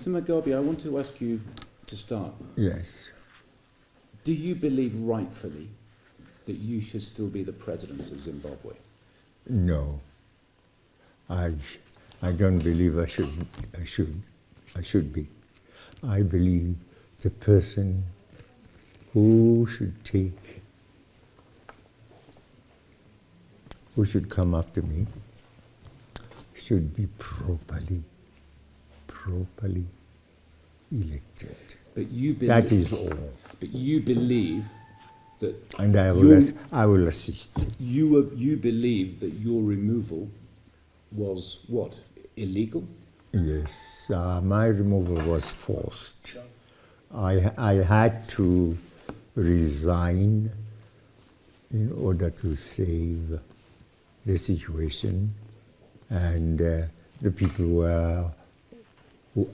Mr. Mugabe, I want to ask you to start. Yes. Do you believe rightfully that you should still be the president of Zimbabwe? No. I don't believe I should be. I believe the person who should come after me should be properly elected. But you believe, that is all. But you believe that... And I will assist. You believe that your removal was what? Illegal? Yes, my removal was forced. I had to resign in order to save the situation, and the people who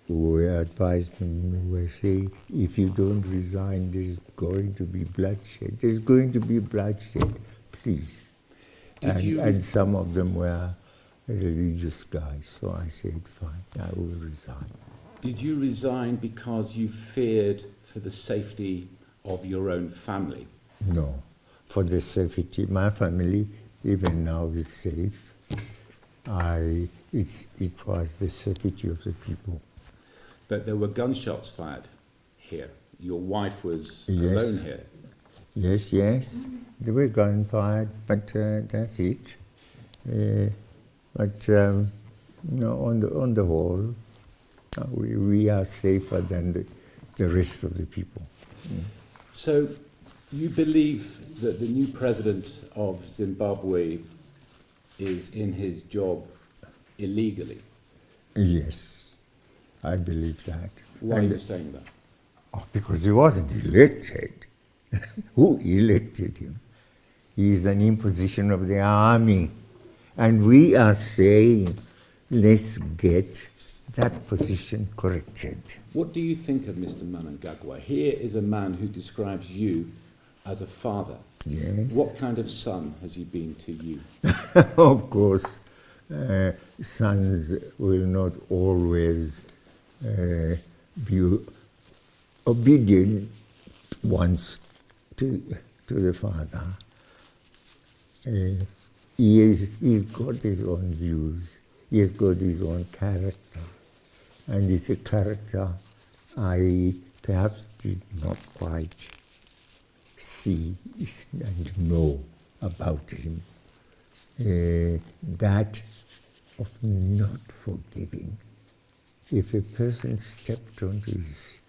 were advised me were saying, if you don't resign, there's going to be bloodshed. There's going to be bloodshed, please. And some of them were religious guys, so I said, fine, I will resign. Did you resign because you feared for the safety of your own family? No, for the safety. My family, even now, is safe. It was the safety of the people. But there were gunshots fired here. Your wife was alone here. Yes. There were guns fired, but that's it. No, on the whole, we are safer than the rest of the people. Mm. So you believe that the new president of Zimbabwe is in his job illegally? Yes, I believe that. Why are you saying that? Oh, because he wasn't elected. Who elected him? He is an imposition of the army. And we are saying, let's get that position corrected. What do you think of Mr. Mnangagwa? Here is a man who describes you as a father. Yes. What kind of son has he been to you? Of course, sons will not always be obedient once to the father. He's got his own views. He has got his own character. And it's a character I perhaps did not quite see and know about him. That of not forgiving. If a person stepped onto his,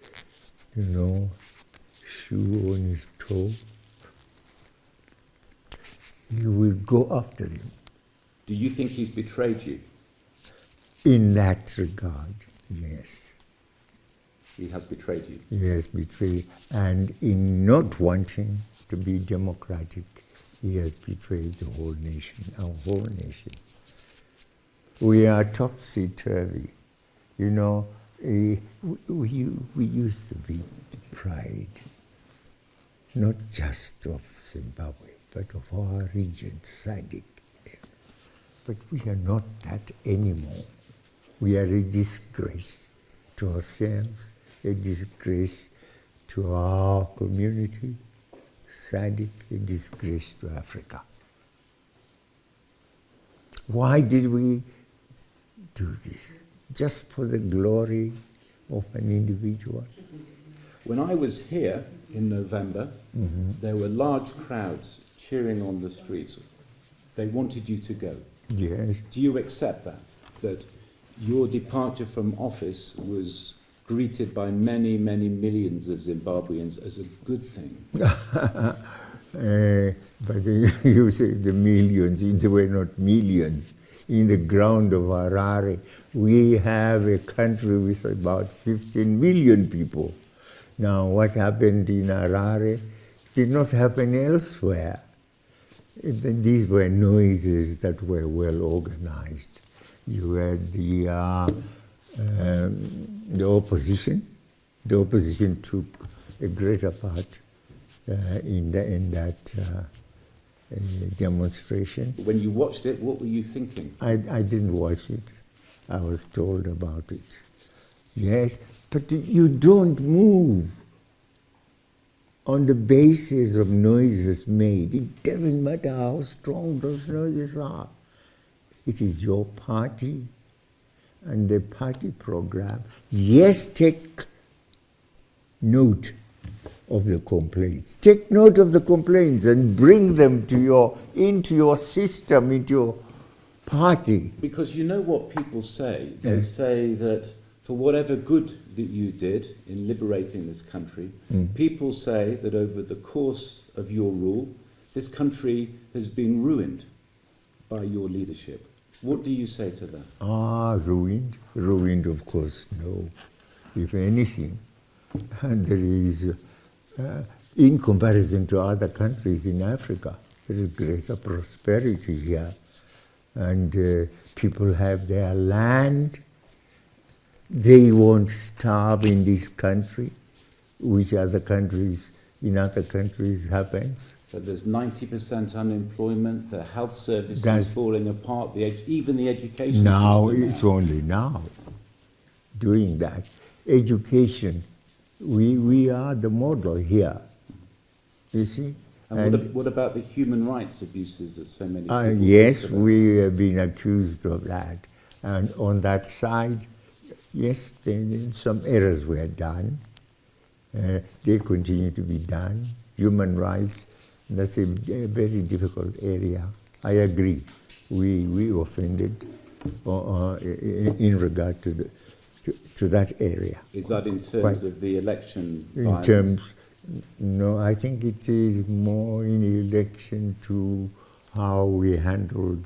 shoe on his toe, you will go after him. Do you think he's betrayed you? In that regard, yes. He has betrayed you? He has betrayed. And in not wanting to be democratic, he has betrayed the whole nation, our whole nation. We are topsy-turvy. We used to be the pride, not just of Zimbabwe, but of our region, SADC. But we are not that anymore. We are a disgrace to ourselves, a disgrace to our community, SADC, a disgrace to Africa. Why did we do this? Just for the glory of an individual? When I was here in November, there were large crowds cheering on the streets. They wanted you to go. Yes. Do you accept that your departure from office was greeted by many, many millions of Zimbabweans as a good thing? But you say the millions, they were not millions. In the ground of Harare, we have a country with about 15 million people. Now, what happened in Harare did not happen elsewhere. These were noises that were well organized. You had the opposition. The opposition took a greater part in that demonstration. When you watched it, what were you thinking? I didn't watch it. I was told about it. Yes, but you don't move on the basis of noises made. It doesn't matter how strong those noises are. It is your party and the party program. Yes, take note of the complaints. Take note of the complaints and bring them to into your system, into your party. Because you know what people say? They say that for whatever good that you did in liberating this country, people say that over the course of your rule, this country has been ruined by your leadership. What do you say to that? Ruined? Ruined, of course, no. If anything, there is, in comparison to other countries in Africa, there is greater prosperity here. And people have their land. They won't starve in this country, which in other countries happens. But there's 90% unemployment, the health service is falling apart, even the education now system. It's only now doing that. Education, we are the model here, you see. And what about the human rights abuses that so many people yes, we have been accused of that. And on that side, yes, some errors were done. They continue to be done. Human rights, that's a very difficult area. I agree. We offended in regard to that area. Is that in terms of the election violence? In terms, no, I think it is more in relation to how we handled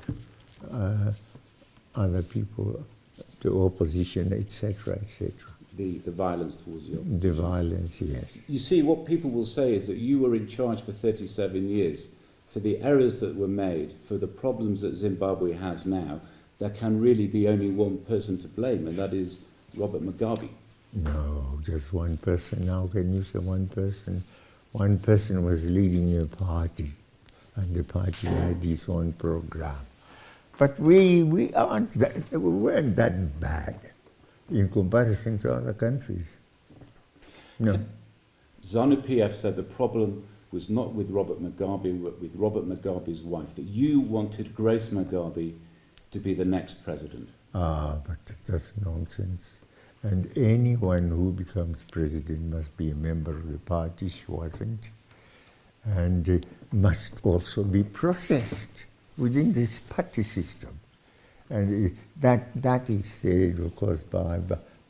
other people, the opposition, etc., etc. The violence towards you. The violence, yes. You see, what people will say is that you were in charge for 37 years. For the errors that were made, for the problems that Zimbabwe has now, there can really be only one person to blame, and that is Robert Mugabe. No, just one person. How can you say one person? One person was leading a party, and the party had its own program. But we weren't that bad in comparison to other countries. No. ZANU-PF said the problem was not with Robert Mugabe, but with Robert Mugabe's wife, that you wanted Grace Mugabe to be the next president. But that's nonsense. And anyone who becomes president must be a member of the party. She wasn't. And must also be processed within this party system. And that is said, of course, by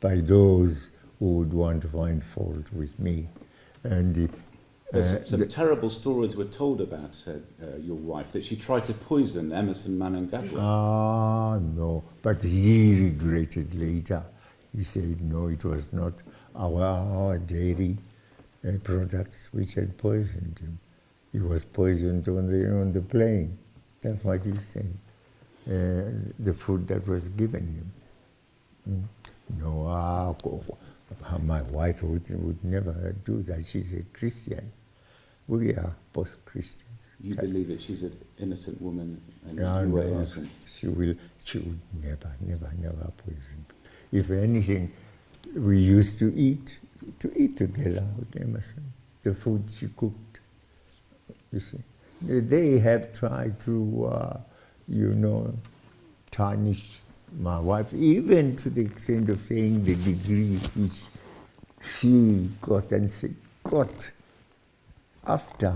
those who would want to find fault with me. And some terrible stories were told about your wife, that she tried to poison Emerson Mnangagwa. No, but he regretted later. He said, no, it was not our dairy products which had poisoned him. He was poisoned on the plane. That's what he said. The food that was given him. No, my wife would never do that. She's a Christian. We are both Christians. You believe that she's an innocent woman and you were innocent? She would never poison. If anything, we used to eat together with Emerson, the food she cooked, you see. They have tried to, tarnish my wife, even to the extent of saying the degree which she got and she got after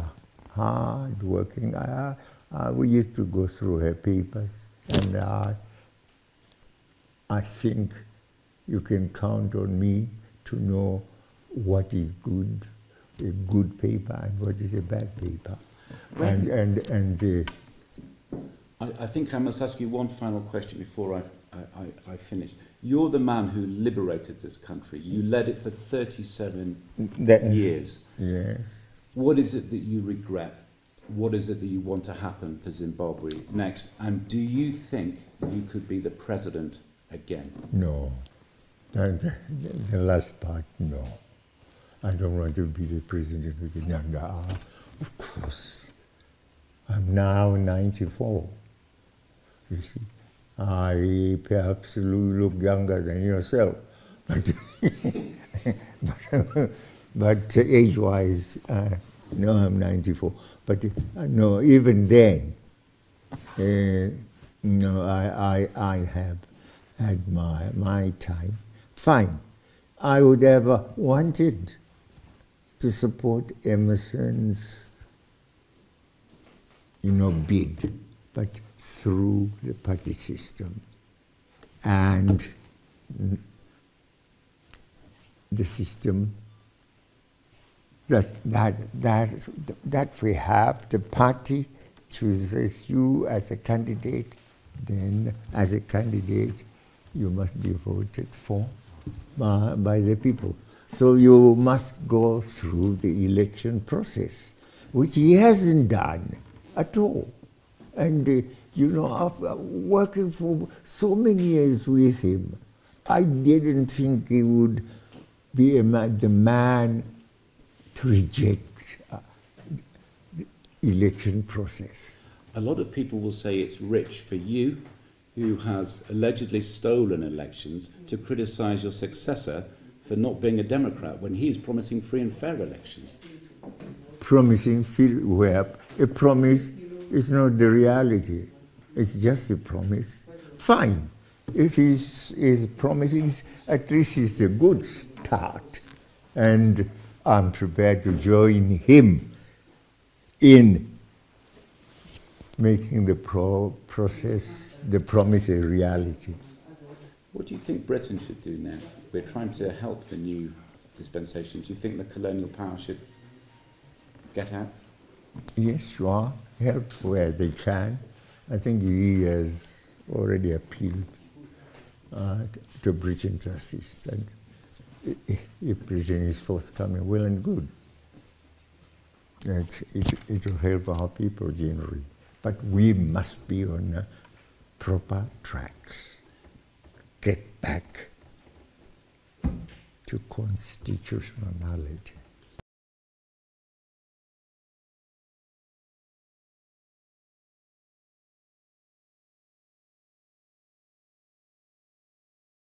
hard working. We used to go through her papers, and I think you can count on me to know what is good, a good paper, and what is a bad paper. I think I must ask you one final question before I finish. You're the man who liberated this country. You led it for 37 years. Yes. What is it that you regret? What is it that you want to happen for Zimbabwe next? And do you think you could be the president again? No. The last part, no. I don't want to be the president again. Of course. I'm now 94. You see, I perhaps look younger than yourself, but but age-wise, no, I'm 94. But no, even then, no, I have had my time. Fine. I would have wanted to support Emerson's, bid, but through the party system. And the system that we have, the party chooses you as a candidate, then as a candidate you must be voted for by the people. So you must go through the election process, which he hasn't done at all. And after working for so many years with him, I didn't think he would be the man to reject the election process. A lot of people will say it's rich for you, who has allegedly stolen elections, to criticise your successor for not being a Democrat when he is promising free and fair elections. Promising a promise is not the reality. It's just a promise. Fine. If he's promising, at least it's a good start. And I'm prepared to join him in making the promise a reality. What do you think Britain should do now? We're trying to help the new dispensation. Do you think the colonial power should get out? Yes, sure. Help where they can. I think he has already appealed to Britain to assist. And if Britain is forthcoming, well and good. It will help our people generally. But we must be on proper tracks. Get back to constitutionality.